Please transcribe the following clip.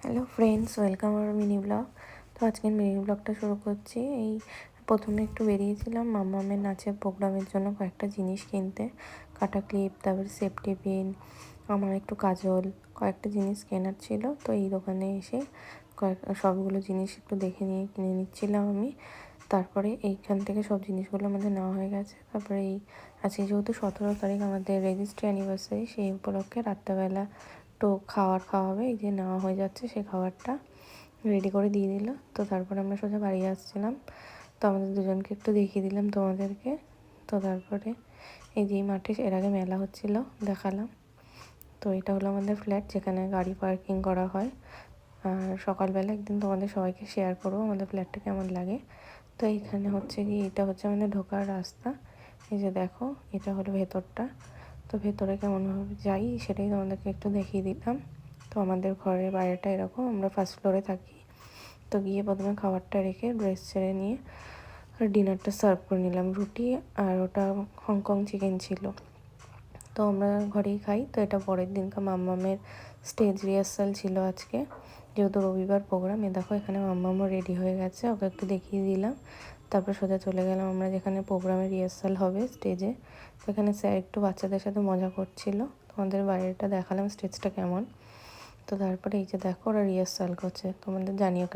Hello friends, welcome hour mini blog. তো আজকের mini ব্লগটা শুরু করছি। এই প্রথমে একটু বেরিয়েছিলাম মাম্মামের নাচের প্রোগ্রামের জন্য কয়েকটা জিনিস কিনতে। কাটা ক্লিপ, তারপরে সেফটি পিন, আমার একটু কাজল, কয়েকটা জিনিস কেনার ছিল। তো এই দোকানে এসে সবগুলো জিনিস একটু দেখে নিয়ে কিনে নিচ্ছিলাম আমি। তারপরে এইখান থেকে সব জিনিসগুলো আমাদের নেওয়া হয়ে গেছে। তারপরে আজকে যেহেতু 17 তারিখ আমাদের রেজিস্ট্রি অ্যানিভার্সারি, সেই উপলক্ষে রাত্রেবেলা তো খাওয়া হবে। এই যে নেওয়া হয়ে যাচ্ছে, সেই খাবারটা রেডি করে দিয়ে দিল। তো তারপরে আমরা সোজা বাড়ি আসছিলাম। তো আমাদের দুজনকে একটু দেখিয়ে দিলাম তোমাদেরকে। তো তারপরে এই যে মাঠে এর আগে মেলা হচ্ছিল, দেখালাম। তো এটা হলো আমাদের ফ্ল্যাট, যেখানে গাড়ি পার্কিং করা হয়। আর সকালবেলা একদিন তোমাদের সবাইকে শেয়ার করবো আমাদের ফ্ল্যাটটা কেমন লাগে। তো এইখানে হচ্ছে কি, এটা হচ্ছে আমাদের ঢোকার রাস্তা। এই যে দেখো, এটা হলো ভেতরটা। তো ভেতরে কেমনভাবে যাই সেটাই তোমাদেরকে একটু দেখিয়ে দিলাম। তো আমাদের ঘরের বাইরেটা এরকম, আমরা ফার্স্ট ফ্লোরে থাকি। তো গিয়ে প্রথমে খাবারটা রেখে ড্রেস ছেড়ে নিয়ে ডিনারটা সার্ভ করে নিলাম। রুটি আর ওটা হংকং চিকেন ছিল। তো আমরা ঘরেই খাই। তো এটা পরের দিনকার মাম্মামের স্টেজ রিহার্সাল ছিল আজকে, যেহেতু রবিবার প্রোগ্রাম। দেখো এখানে মাম্মামও রেডি হয়ে গেছে, ওকে একটু দেখিয়ে দিলাম। তারপর সোজা চলে গেলাম আমরা যেখানে প্রোগ্রামের রিহার্সাল হবে স্টেজে। সেখানে স্যার একটু বাচ্চাদের সাথে মজা করছিল। তোমাদের বাইরেটা দেখালাম স্টেজটা কেমন। তো তারপরে এই যে দেখো, ওরা রিহার্সাল করছে, তোমাদের জানিও।